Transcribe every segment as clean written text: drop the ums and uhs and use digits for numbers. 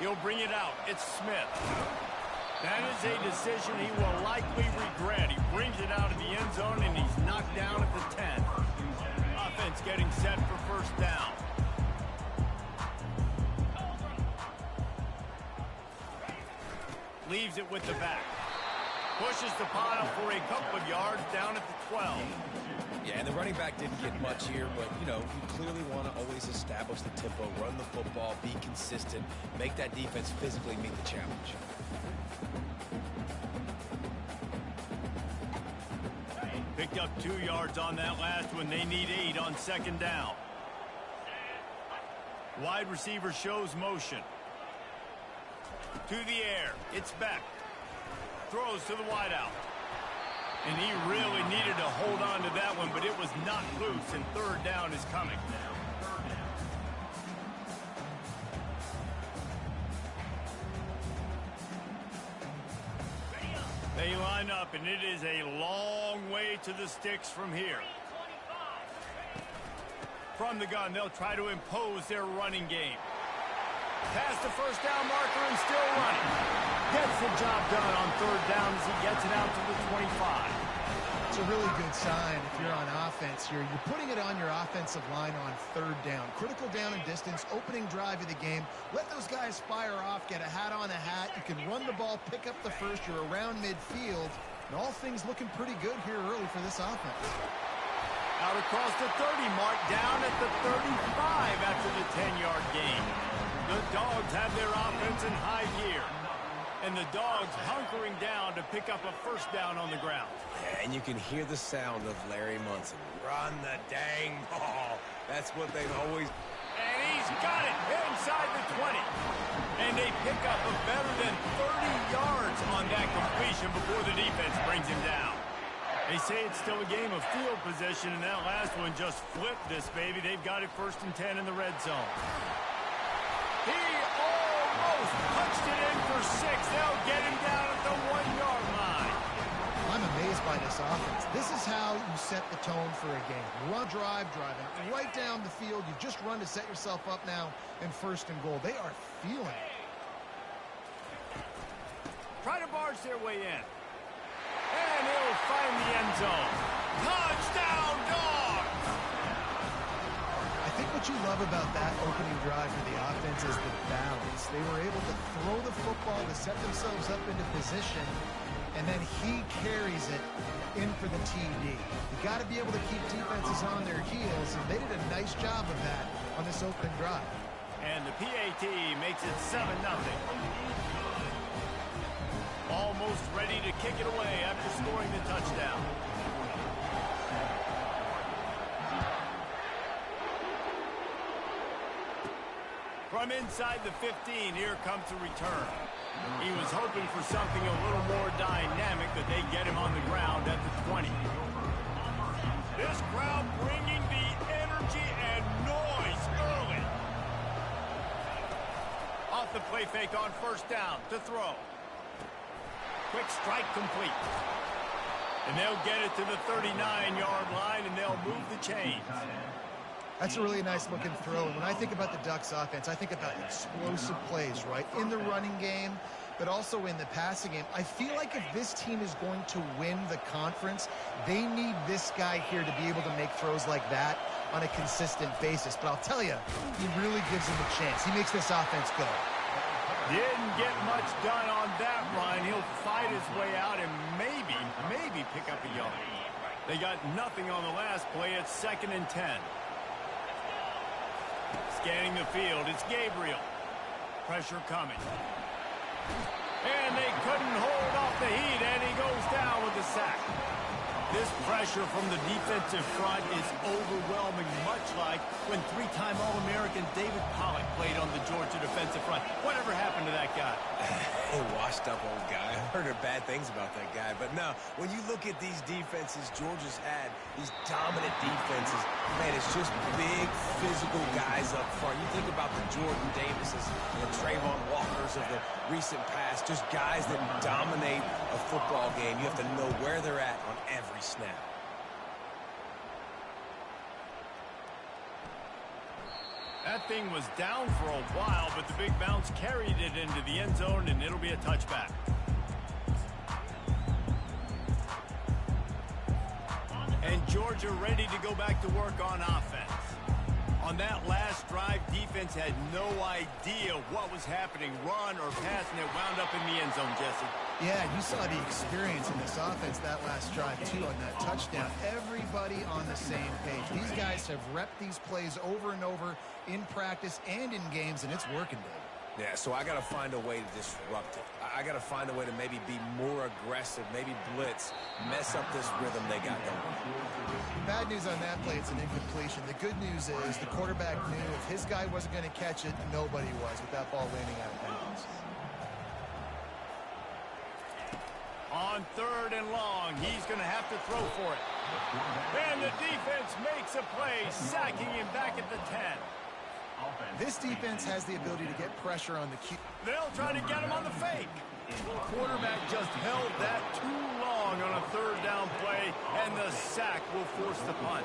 He'll bring it out. It's Smith. That is a decision he will likely regret. He brings it out of the end zone, and he's knocked down at the 10. Offense getting set for first down. Leaves it with the back. Pushes the pile for a couple of yards down at the 12. Yeah, and the running back didn't get much here, but, you know, you clearly want to always establish the tempo, run the football, be consistent, make that defense physically meet the challenge. Picked up 2 yards on that last one. They need 8 on second down. Wide receiver shows motion. To the air. It's back. Throws to the wideout. And he really needed to hold on to that one, but it was not loose, and third down is coming. They line up, and it is a long way to the sticks from here. From the gun, they'll try to impose their running game. Past the first down marker and still running. Gets the job done on third down as he gets it out to the 25. It's a really good sign if you're on offense here. You're putting it on your offensive line on third down. Critical down and distance, opening drive of the game. Let those guys fire off, get a hat on a hat. You can run the ball, pick up the first. You're around midfield. And all things looking pretty good here early for this offense. Out across the 30 mark, down at the 35 after the 10-yard gain. The Dogs have their offense in high gear. And the Dogs hunkering down to pick up a first down on the ground. Yeah, and you can hear the sound of Larry Munson. Run the dang ball. That's what they've always... And he's got it inside the 20. And they pick up a better than 30 yards on that completion before the defense brings him down. They say it's still a game of field position, and that last one just flipped this baby. They've got it 1st and 10 in the red zone. He almost punched it in for 6. They'll get him down at the 1-yard line. I'm amazed by this offense. This is how you set the tone for a game. Run, driving right down the field. You've just run to set yourself up now in 1st and goal. They are feeling it. Try to barge their way in. And he'll find the end zone. Touchdown, Dogs! I think what you love about that opening drive for the offense is the balance. They were able to throw the football to set themselves up into position, and then he carries it in for the TD. You got to be able to keep defenses on their heels, and they did a nice job of that on this opening drive. And the PAT makes it 7-0. Almost ready to kick it away after scoring the touchdown. From inside the 15, here comes the return. He was hoping for something a little more dynamic, but they get him on the ground at the 20. This crowd bringing the energy and noise early. Off the play fake on first down to throw. Quick strike complete. And they'll get it to the 39-yard line, and they'll move the chains. That's a really nice looking throw. And when I think about the Ducks offense, I think about explosive plays, right? In the running game, but also in the passing game. I feel like if this team is going to win the conference, they need this guy here to be able to make throws like that on a consistent basis. But I'll tell you, he really gives them a chance. He makes this offense go. Didn't get much done on that run. He'll fight his way out and maybe pick up a yard. They got nothing on the last play. It's 2nd and 10. Scanning the field, it's Gabriel. Pressure coming. And they couldn't hold off the heat, and he goes down with a sack. This pressure from the defensive front is overwhelming, much like when 3-time All-American David Pollock played on the Georgia defensive front. Whatever happened to that guy? A washed-up old guy. I've heard bad things about that guy. But no, when you look at these defenses Georgia's had, these dominant defenses, man, it's just big, physical guys up front. You think about the Jordan Davises and the Trayvon Walkers of the recent past, just guys that dominate a football game. You have to know where they're at on every snap. That thing was down for a while, but the big bounce carried it into the end zone, and it'll be a touchback. And Georgia ready to go back to work on offense. On that last drive, defense had no idea what was happening, run or pass, and it wound up in the end zone, Jesse. Yeah, you saw the experience in this offense that last drive, too, on that touchdown. Everybody on the same page. These guys have repped these plays over and over in practice and in games, and it's working, Dave. Yeah, so I got to find a way to disrupt it. I got to find a way to maybe be more aggressive, maybe blitz, mess up this rhythm they got going. Bad news on that play, it's an incompletion. The good news is the quarterback knew if his guy wasn't going to catch it, nobody was with that ball landing out of bounds. On 3rd and long, he's going to have to throw for it. And the defense makes a play, sacking him back at the 10. This defense has the ability to get pressure on the Q. They'll try to get him on the fake. Quarterback just held that too long on a 3rd down play, and the sack will force the punt.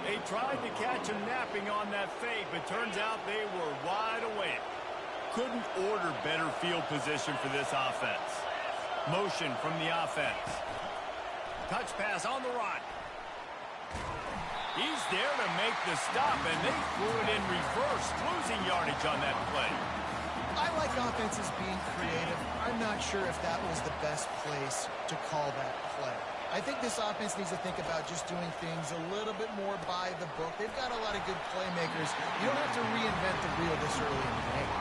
They tried to catch him napping on that fake, but turns out they were wide awake. Couldn't order better field position for this offense. Motion from the offense. Touch pass on the run. He's there to make the stop, and they threw it in reverse, losing yardage on that play. I like offenses being creative. I'm not sure if that was the best place to call that play. I think this offense needs to think about just doing things a little bit more by the book. They've got a lot of good playmakers. You don't have to reinvent the wheel this early in the game.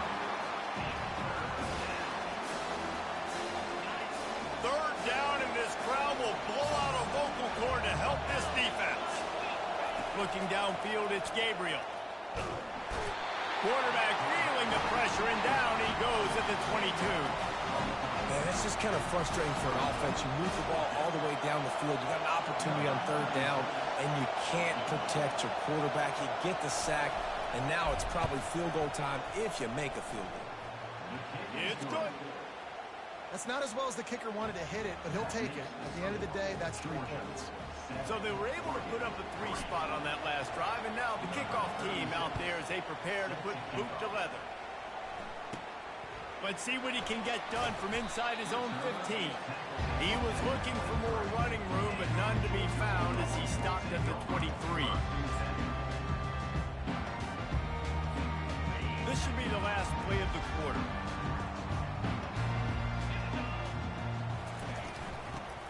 3rd down, and this crowd will blow out a vocal cord to help this defense. Looking downfield, it's Gabriel. Quarterback feeling the pressure, and down he goes at the 22. Man, that's just kind of frustrating for an offense. You move the ball all the way down the field. You got an opportunity on 3rd down, and you can't protect your quarterback. You get the sack, and now it's probably field goal time if you make a field goal. It's good. That's not as well as the kicker wanted to hit it, but he'll take it. At the end of the day, that's 3 points. So they were able to put up a 3 spot on that last drive, and now the kickoff team out there as they prepare to put boot to leather. Let's see what he can get done from inside his own 15. He was looking for more running room, but none to be found as he stopped at the 23. This should be the last play of the quarter.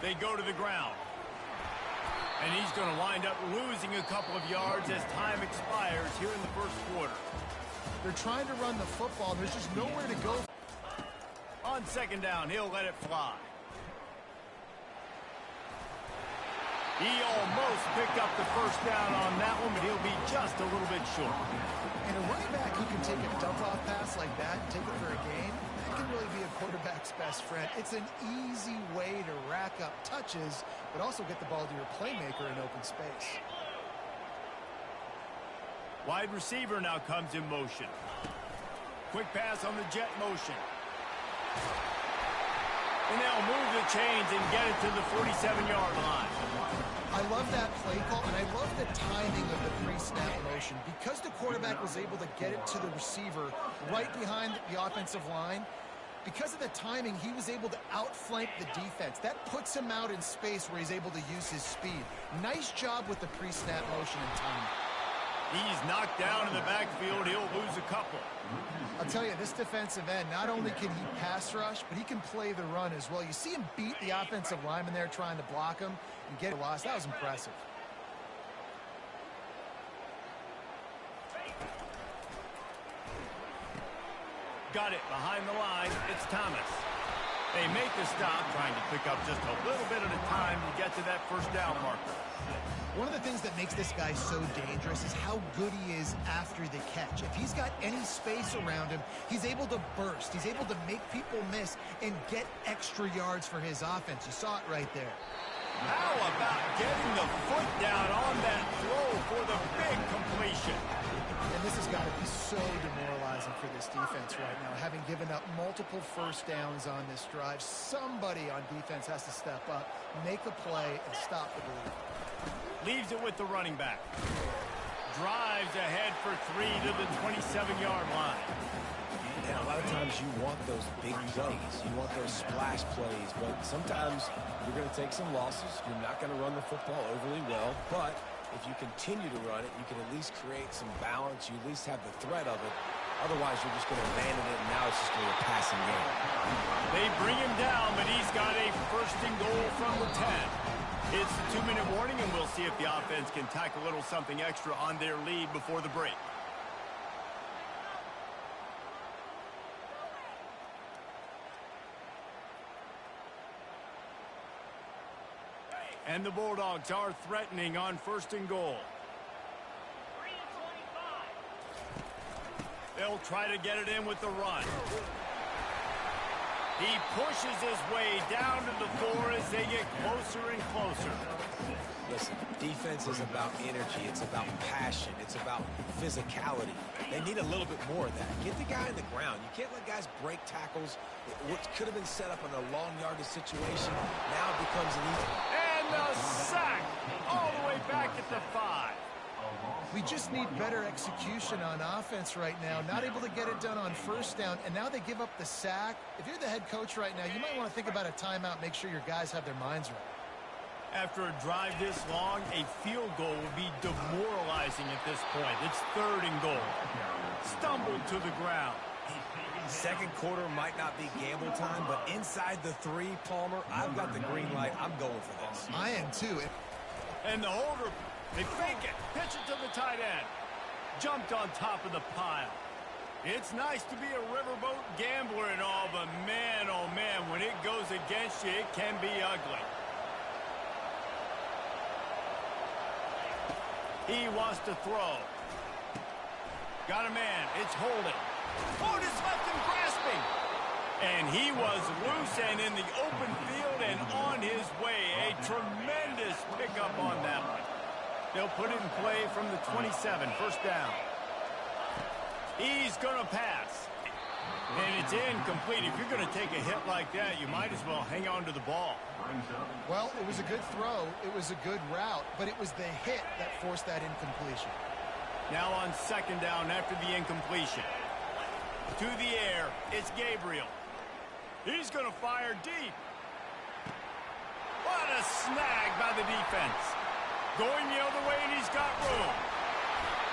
They go to the ground. And he's going to wind up losing a couple of yards as time expires here in the 1st quarter. They're trying to run the football. There's just nowhere to go. On 2nd down, he'll let it fly. He almost picked up the 1st down on that one, but he'll be just a little bit short. And a running back who can take a dump-off pass like that and take it for a game, that can really be a quarterback's best friend. It's an easy way to rack up touches, but also get the ball to your playmaker in open space. Wide receiver now comes in motion. Quick pass on the jet motion. And they'll move the chains and get it to the 47-yard line. I love that play call, and I love the timing of the pre-snap motion. Because the quarterback was able to get it to the receiver right behind the offensive line, because of the timing, he was able to outflank the defense. That puts him out in space where he's able to use his speed. Nice job with the pre-snap motion and timing. He's knocked down in the backfield. He'll lose a couple. I'll tell you, this defensive end, not only can he pass rush, but he can play the run as well. You see him beat the offensive lineman there trying to block him and get a loss. That was impressive. Got it behind the line. It's Thomas. They make the stop, trying to pick up just a little bit at a time to get to that 1st down marker. One of the things that makes this guy so dangerous is how good he is after the catch. If he's got any space around him, he's able to burst. He's able to make people miss and get extra yards for his offense. You saw it right there. How about getting the foot down on that throw for the big completion? And this has got to be so demoralizing for this defense right now. Having given up multiple 1st downs on this drive, somebody on defense has to step up, make a play, and stop the bleed. Leaves it with the running back. drives ahead for 3 to the 27-yard line. And a lot of times you want those big plays. You want those splash plays. But sometimes you're going to take some losses. You're not going to run the football overly well. But if you continue to run it, you can at least create some balance. You at least have the threat of it. Otherwise, you're just going to abandon it, and now it's just going to be a passing game. They bring him down, but he's got a first and goal from the 10. It's the 2-minute warning, and we'll see if the offense can tack a little something extra on their lead before the break. And the Bulldogs are threatening on first and goal. They'll try to get it in with the run. He pushes his way down to the 4 as they get closer and closer. Listen, defense is about energy. It's about passion. It's about physicality. They need a little bit more of that. Get the guy in the ground. You can't let guys break tackles. What could have been set up in a long yardage situation now becomes an easy. And the sack all the way back at the 5. We just need better execution on offense right now. Not able to get it done on first down, and now they give up the sack. If you're the head coach right now, you might want to think about a timeout, make sure your guys have their minds right. After a drive this long, a field goal will be demoralizing at this point. It's 3rd and goal. Stumbled to the ground. Second quarter might not be gamble time, but inside the 3, Palmer, I've got the green light. I'm going for this. I am too. And the holder, they fake it, pitch it to the tight end. Jumped on top of the pile. It's nice to be a riverboat gambler and all, but man, oh man, when it goes against you, it can be ugly. He wants to throw. Got a man. It's holding. Oh, just left him grasping. And he was loose and in the open field and on his way. A tremendous pickup on that one. They'll put it in play from the 27. First down. He's going to pass. And it's incomplete. If you're going to take a hit like that, you might as well hang on to the ball. Well, it was a good throw. It was a good route, but it was the hit that forced that incompletion. Now on second down after the incompletion. To the air, it's Gabriel. He's going to fire deep. What a snag by the defense. Going the other way, and he's got room.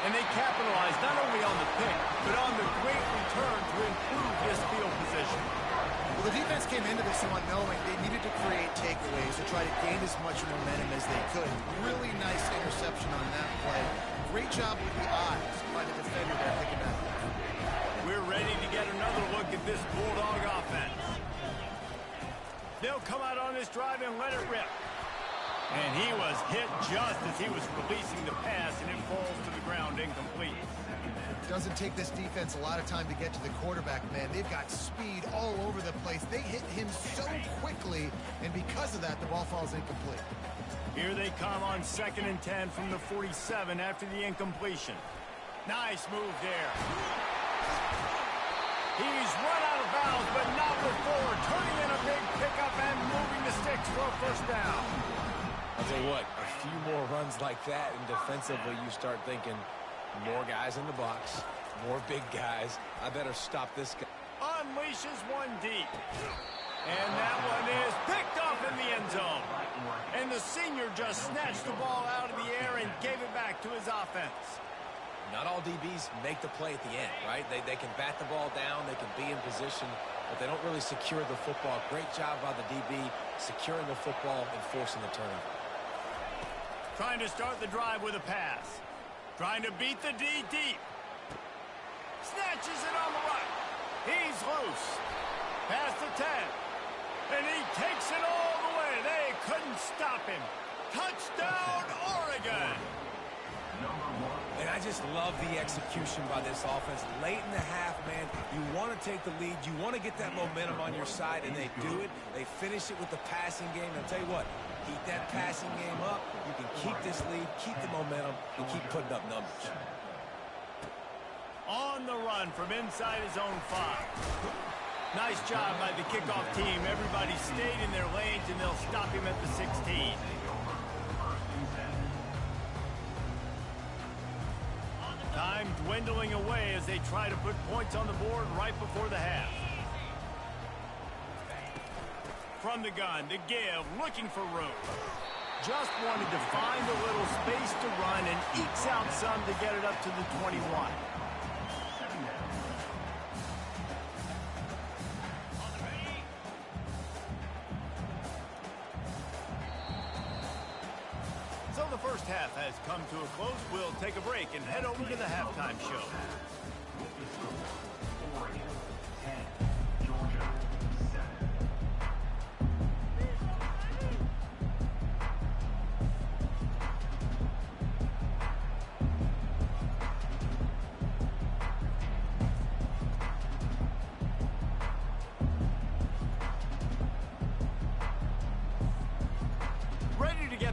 And they capitalize not only on the pick, but on the great return to improve this field position. Well, the defense came into this one knowing they needed to create takeaways to try to gain as much momentum as they could. Really nice interception on that play. Great job with the eyes by the defender there picking that up. We're ready to get another look at this Bulldog offense. They'll come out on this drive and let it rip. And he was hit just as he was releasing the pass, and it falls to the ground incomplete. Doesn't take this defense a lot of time to get to the quarterback, man. They've got speed all over the place. They hit him so quickly, and because of that, the ball falls incomplete. Here they come on 2nd and 10 from the 47 after the incompletion. Nice move there. He's run out of bounds, but not before turning in a big pickup and moving the sticks for a first down. I'll tell you what, a few more runs like that, and defensively you start thinking more guys in the box, more big guys. I better stop this guy. Unleashes one deep. And that one is picked off in the end zone. And the senior just snatched the ball out of the air and gave it back to his offense. Not all DBs make the play at the end, right? They can bat the ball down, they can be in position, but they don't really secure the football. Great job by the DB securing the football and forcing the turnover. Trying to start the drive with a pass. Trying to beat the D deep. Snatches it on the right. He's loose. Past the 10. And he takes it all the way. They couldn't stop him. Touchdown, Oregon. And I just love the execution by this offense. Late in the half, man, you want to take the lead. You want to get that momentum on your side, and they do it. They finish it with the passing game. And I'll tell you what, keep that passing game up. You can keep this lead, keep the momentum, and keep putting up numbers. On the run from inside his own 5. Nice job by the kickoff team. Everybody stayed in their lanes, and they'll stop him at the 16. Time dwindling away as they try to put points on the board right before the half. From the gun, to give, looking for room. Just wanted to find a little space to run and ekes out some to get it up to the 21. So the first half has come to a close. We'll take a break and head over to the halftime show.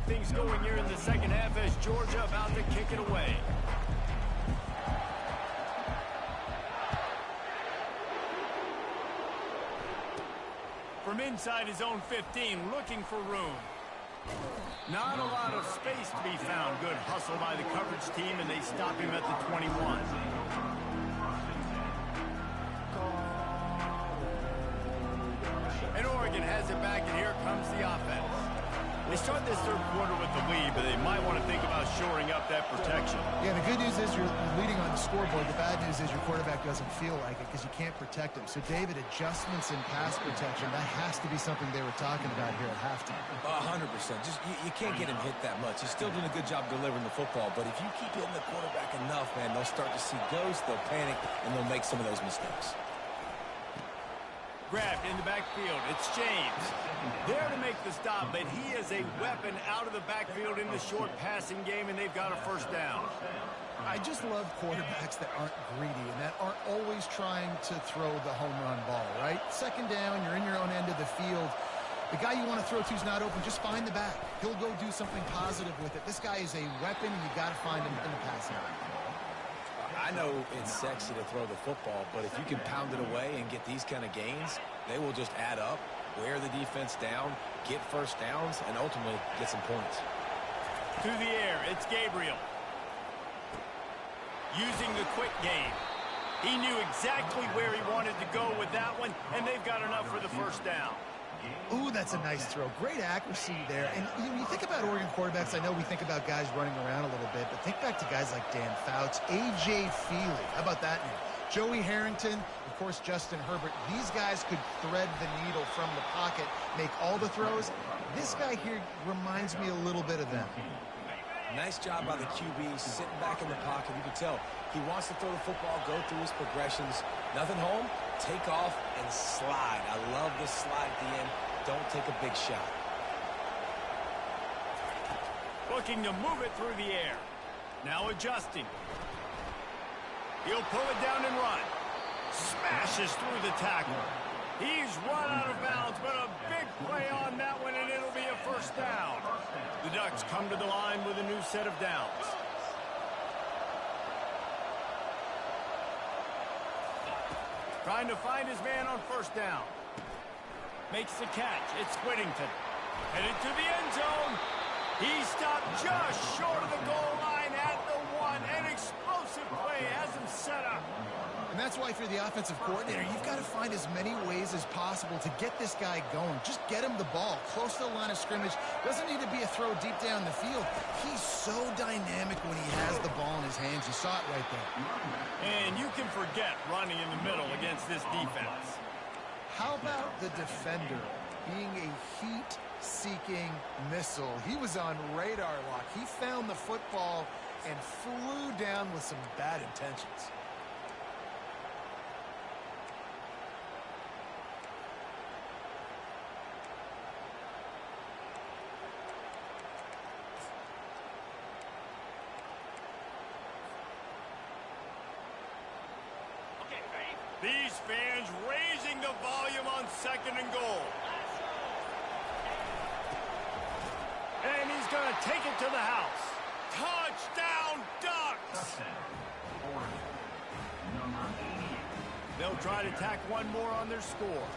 Things going here in the second half as Georgia about to kick it away. From inside his own 15, looking for room. Not a lot of space to be found. Good hustle by the coverage team, and they stop him at the 21. And Oregon has it back, and here comes the offense. They start this third quarter with the lead, but they might want to think about shoring up that protection. Yeah, the good news is you're leading on the scoreboard. The bad news is your quarterback doesn't feel like it because you can't protect him. So, David, adjustments in pass protection, that has to be something they were talking about here at halftime. 100%. Just you can't get him hit that much. He's still doing a good job delivering the football, but if you keep hitting the quarterback enough, man, they'll start to see ghosts, they'll panic, and they'll make some of those mistakes. Grabbed in the backfield. It's James. There to make the stop, but he is a weapon out of the backfield in the short passing game, and they've got a first down. I just love quarterbacks that aren't greedy and that aren't always trying to throw the home run ball, right? Second down, you're in your own end of the field. The guy you want to throw to is not open. Just find the back. He'll go do something positive with it. This guy is a weapon, and you got to find him in the passing game. I know it's sexy to throw the football, but if you can pound it away and get these kind of gains, they will just add up, wear the defense down, get first downs, and ultimately get some points. To the air, it's Gabriel. Using the quick game. He knew exactly where he wanted to go with that one, and they've got enough for the first down. Ooh, that's a nice throw. Great accuracy there. And you think about Oregon quarterbacks, I know we think about guys running around a little bit, but think back to guys like Dan Fouts, A.J. Feely. How about that name? Joey Harrington, of course, Justin Herbert. These guys could thread the needle from the pocket, make all the throws. This guy here reminds me a little bit of them. Nice job by the QB, sitting back in the pocket. You can tell he wants to throw the football, go through his progressions. Nothing home, take off, and slide. I love this slide at the end. Don't take a big shot. Looking to move it through the air. Now adjusting. He'll pull it down and run. Smashes through the tackle. He's run out of bounds, but a big play on that one, and it'll be a first down. The Ducks come to the line with a new set of downs. Trying to find his man on first down. Makes the catch. It's Whittington. Headed to the end zone. He stopped just short of the goal line at the one. An explosive play has him set up. And that's why, if you're the offensive coordinator, you've got to find as many ways as possible to get this guy going. Just get him the ball close to the line of scrimmage. Doesn't need to be a throw deep down the field. He's so dynamic when he has the ball in his hands. You saw it right there. And you can forget running in the middle against this defense. How about the defender being a heat-seeking missile? He was on radar lock. He found the football and flew down with some bad intentions. These fans raising the volume on second and goal. And he's going to take it to the house. Touchdown, Ducks! They'll try to tack one more on their score.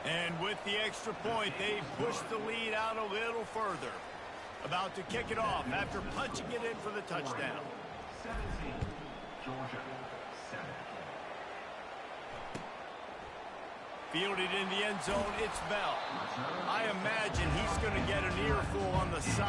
And with the extra point, they push the lead out a little further. About to kick it off after punching it in for the touchdown. 17, Georgia, 7. Fielded in the end zone, it's Bell. I imagine he's going to get an earful on the side.